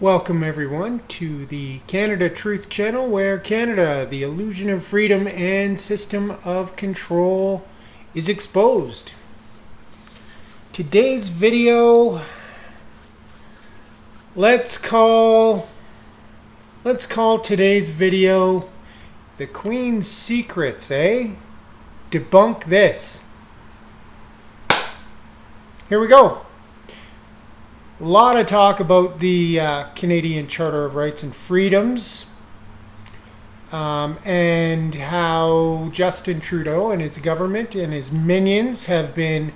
Welcome everyone to the Canada Truth Channel, where Canada, the illusion of freedom and system of control, is exposed. Today's video, let's call today's video The Queen's Secrets, eh? Debunk This. Here we go. A lot of talk about the Canadian Charter of Rights and Freedoms and how Justin Trudeau and his government and his minions have been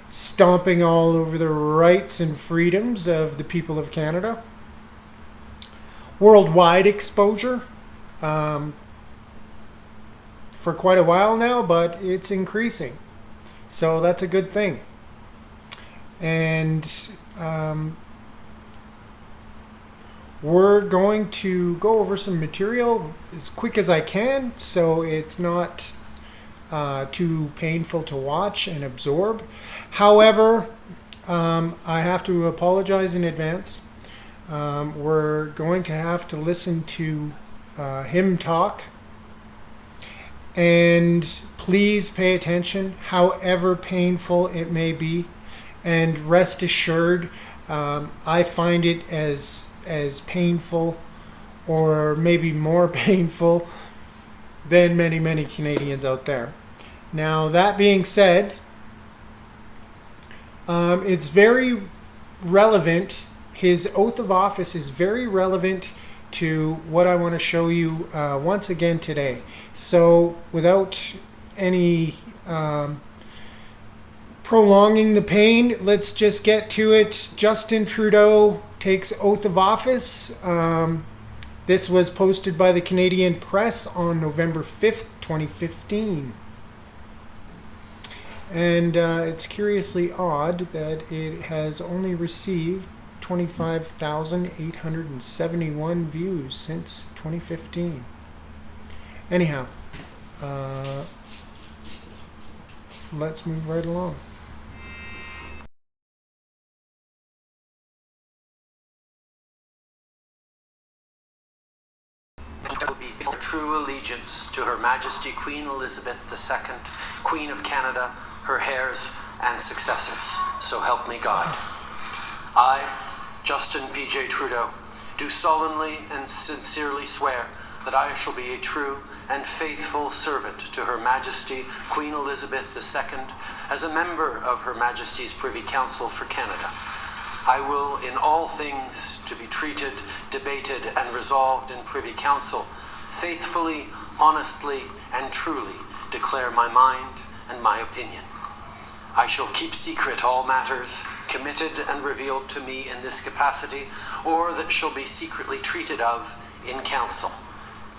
stomping all over the rights and freedoms of the people of Canada. Worldwide exposure for quite a while now, but it's increasing. So that's a good thing. And we're going to go over some material as quick as I can so it's not too painful to watch and absorb. However, I have to apologize in advance. We're going to have to listen to him talk, and please pay attention, however painful it may be. And rest assured, I find it as painful, or maybe more painful, than many Canadians out there. Now, that being said, it's very relevant. His oath of office is very relevant to what I want to show you once again today. So, without any prolonging the pain, let's just get to it. Justin Trudeau takes oath of office. This was posted by the Canadian Press on November 5th, 2015. And it's curiously odd that it has only received 25,871 views since 2015. Anyhow, let's move right along. True allegiance to Her Majesty Queen Elizabeth II, Queen of Canada, her heirs and successors. So help me God. I, Justin P.J. Trudeau, do solemnly and sincerely swear that I shall be a true and faithful servant to Her Majesty Queen Elizabeth II as a member of Her Majesty's Privy Council for Canada. I will, in all things to be treated, debated, and resolved in Privy Council, faithfully, honestly, and truly declare my mind and my opinion. I shall keep secret all matters committed and revealed to me in this capacity, or that shall be secretly treated of in council.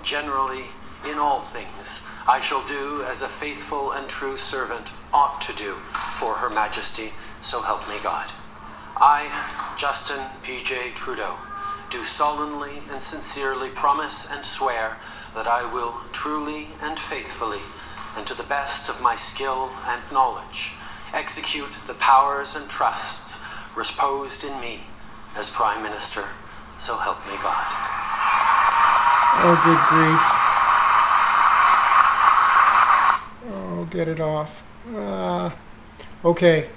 Generally, in all things, I shall do as a faithful and true servant ought to do for Her Majesty, so help me God. I, Justin P.J. Trudeau, do solemnly and sincerely promise and swear that I will truly and faithfully, and to the best of my skill and knowledge, execute the powers and trusts reposed in me as Prime Minister, so help me God. Oh, good grief. Oh, get it off. Okay.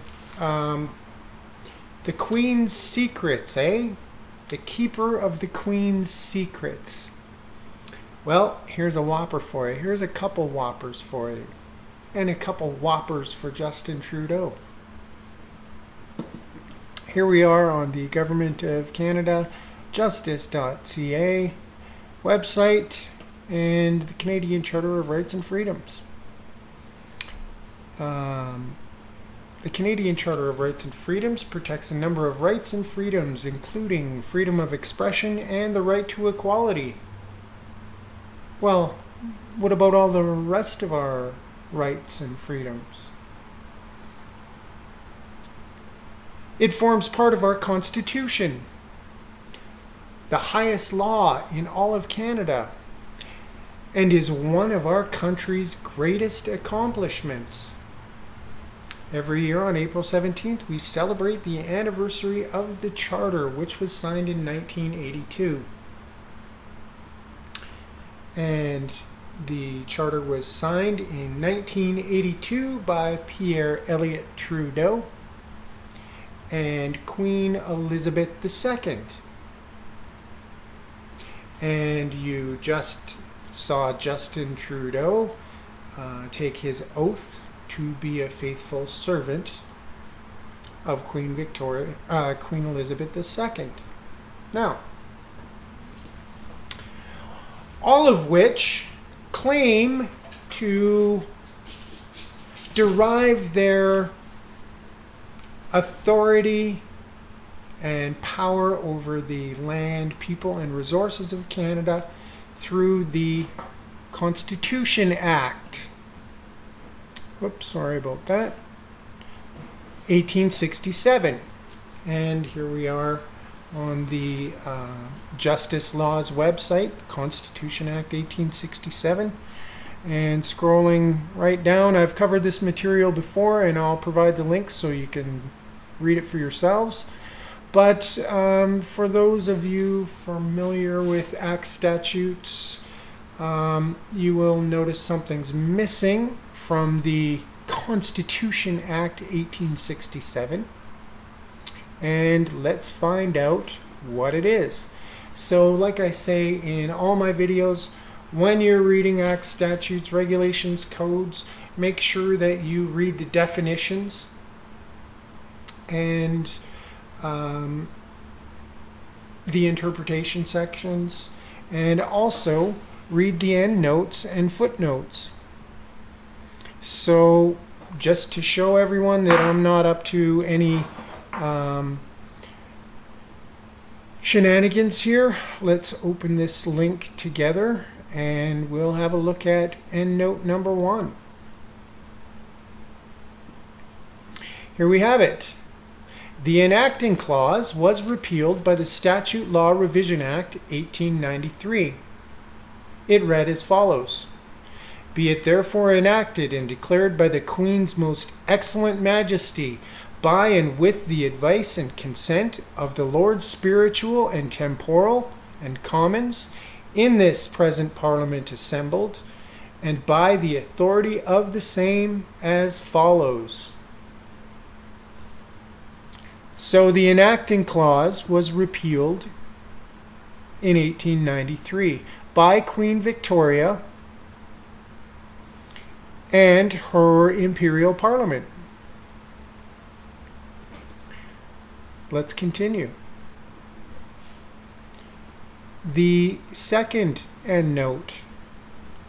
The Queen's Secrets, eh? The keeper of the Queen's secrets. Well, here's a whopper for you. Here's a couple whoppers for you. And a couple whoppers for Justin Trudeau. Here we are on the Government of Canada justice.ca website and the Canadian Charter of Rights and Freedoms. The Canadian Charter of Rights and Freedoms protects a number of rights and freedoms, including freedom of expression and the right to equality. Well, what about all the rest of our rights and freedoms? It forms part of our Constitution, the highest law in all of Canada, and is one of our country's greatest accomplishments. Every year on April 17th, we celebrate the anniversary of the Charter, which was signed in 1982. And the Charter was signed in 1982 by Pierre Elliott Trudeau and Queen Elizabeth II. And you just saw Justin Trudeau take his oath to be a faithful servant of Queen Elizabeth II. Now, all of which claim to derive their authority and power over the land, people, and resources of Canada through the Constitution Act. Whoops, sorry about that. 1867. And here we are on the Justice Laws website, Constitution Act 1867. And scrolling right down, I've covered this material before, and I'll provide the links so you can read it for yourselves. But for those of you familiar with Act statutes, you will notice something's missing from the Constitution Act 1867. And let's find out what it is. So like I say in all my videos, when you're reading Act statutes, regulations, codes, make sure that you read the definitions and the interpretation sections, and also read the end notes and footnotes. So just to show everyone that I'm not up to any shenanigans here, let's open this link together and we'll have a look at end note number 1. Here we have it. The Enacting Clause was repealed by the Statute Law Revision Act 1893. It read as follows: Be it therefore enacted and declared by the Queen's most excellent Majesty, by and with the advice and consent of the Lords Spiritual and Temporal and Commons, in this present Parliament assembled, and by the authority of the same, as follows. So the Enacting Clause was repealed in 1893 by Queen Victoria and her Imperial Parliament. Let's continue. The second end note.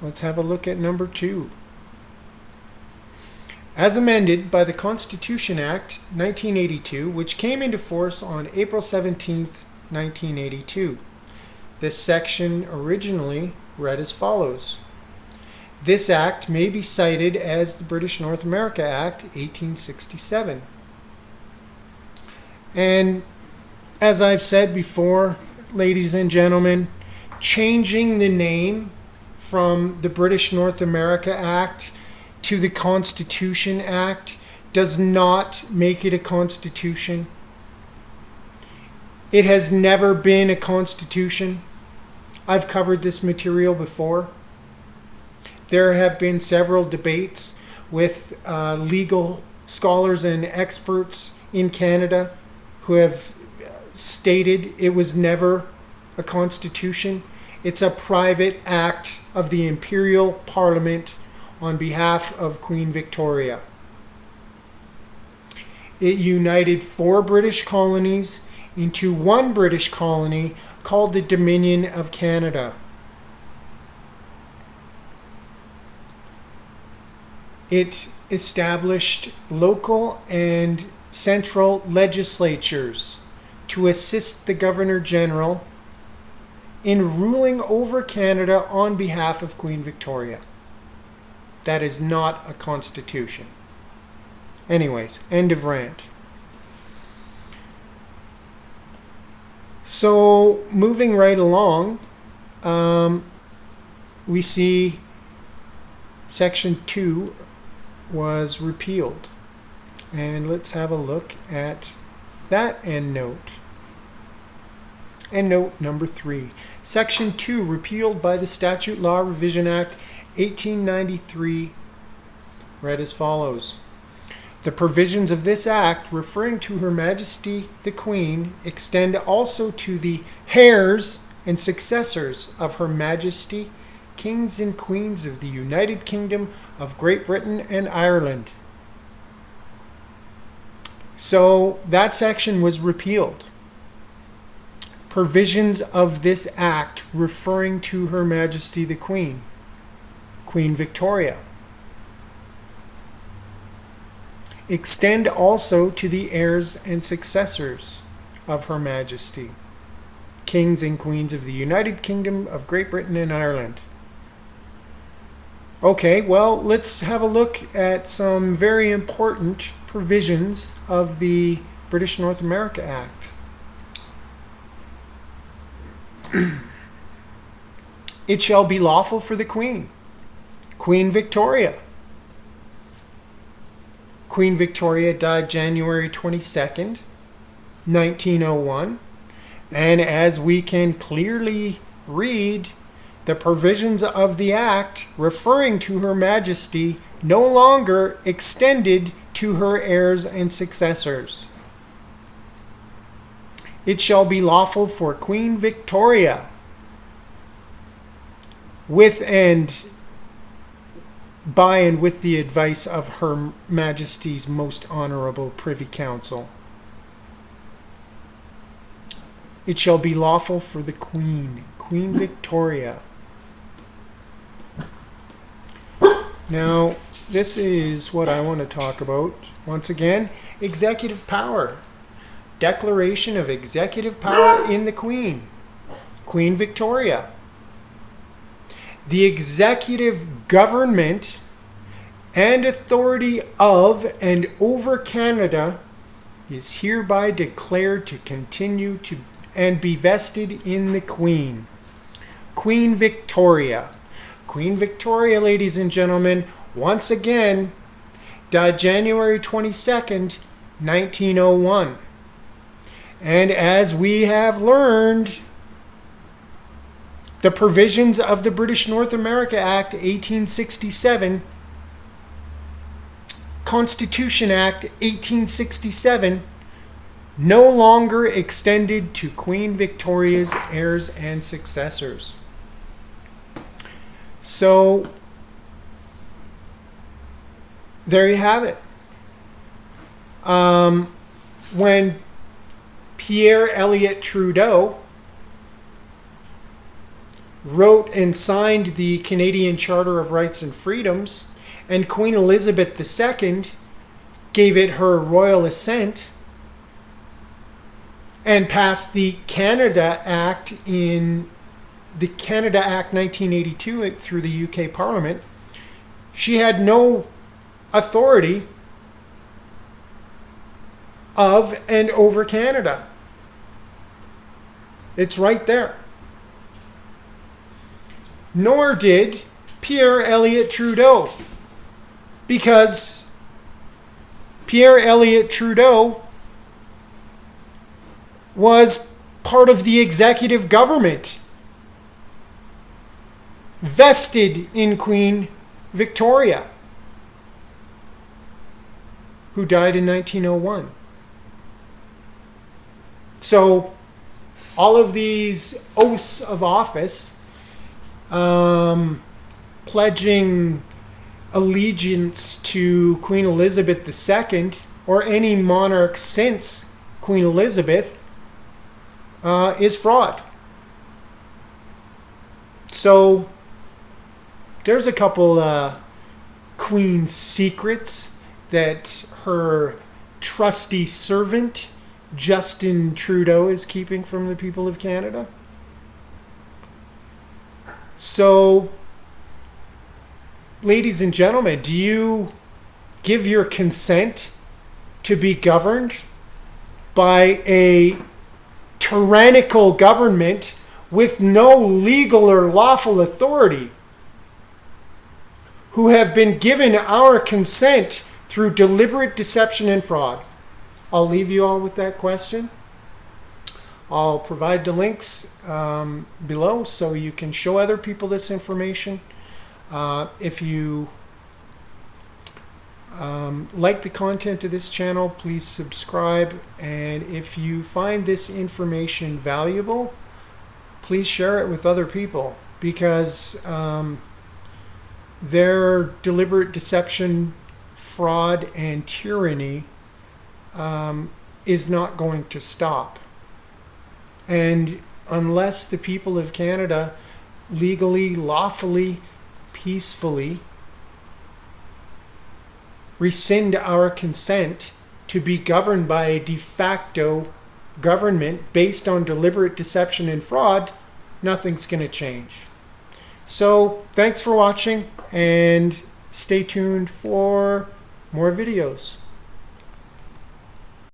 Let's have a look at number 2. As amended by the Constitution Act 1982, which came into force on April 17, 1982. This section originally read as follows: This act may be cited as the British North America Act 1867. And as I've said before, ladies and gentlemen, changing the name from the British North America Act to the Constitution Act does not make it a constitution. It has never been a constitution. I've covered this material before. There have been several debates with legal scholars and experts in Canada who have stated it was never a constitution. It's a private act of the Imperial Parliament on behalf of Queen Victoria. It united 4 British colonies into one British colony called the Dominion of Canada. It established local and central legislatures to assist the Governor General in ruling over Canada on behalf of Queen Victoria. That is not a constitution. Anyways, end of rant. So, moving right along, we see Section 2 was repealed. And let's have a look at that endnote. Endnote number 3. Section 2, repealed by the Statute Law Revision Act 1893, read as follows. The provisions of this act, referring to Her Majesty the Queen, extend also to the heirs and successors of Her Majesty, Kings and Queens of the United Kingdom of Great Britain and Ireland. So that section was repealed. Provisions of this act referring to Her Majesty the Queen, Queen Victoria, extend also to the heirs and successors of Her Majesty, Kings and Queens of the United Kingdom of Great Britain and Ireland. Okay, well, let's have a look at some very important provisions of the British North America Act. It shall be lawful for the Queen, Queen Victoria. Queen Victoria died January 22nd, 1901, and as we can clearly read, the provisions of the Act referring to Her Majesty no longer extended to her heirs and successors. It shall be lawful for Queen Victoria, with and by and with the advice of Her Majesty's Most Honourable Privy Council. It shall be lawful for the Queen, Queen Victoria. Now, this is what I want to talk about. Once again, executive power. Declaration of executive power in the Queen, Queen Victoria. The executive government and authority of and over Canada is hereby declared to continue to and be vested in the Queen, Queen Victoria. Queen Victoria, ladies and gentlemen, once again, died January 22nd, 1901. And as we have learned, the provisions of the British North America Act 1867, Constitution Act 1867, no longer extended to Queen Victoria's heirs and successors. So, there you have it. When Pierre Elliott Trudeau wrote and signed the Canadian Charter of Rights and Freedoms, and Queen Elizabeth II gave it her royal assent and passed the Canada Act in the Canada Act 1982 through the UK Parliament, she had no authority of and over Canada. It's right there. Nor did Pierre Elliott Trudeau, because Pierre Elliott Trudeau was part of the executive government vested in Queen Victoria, who died in 1901. So, all of these oaths of office, pledging allegiance to Queen Elizabeth II, or any monarch since Queen Elizabeth, is fraud. So, there's a couple Queen's secrets that her trusty servant, Justin Trudeau, is keeping from the people of Canada. So, ladies and gentlemen, do you give your consent to be governed by a tyrannical government with no legal or lawful authority, who have been given our consent through deliberate deception and fraud? I'll leave you all with that question. I'll provide the links below so you can show other people this information. If you like the content of this channel, please subscribe. And if you find this information valuable, please share it with other people, because their deliberate deception, fraud, and tyranny is not going to stop. And unless the people of Canada legally, lawfully, peacefully rescind our consent to be governed by a de facto government based on deliberate deception and fraud, nothing's going to change. So thanks for watching, and stay tuned for more videos.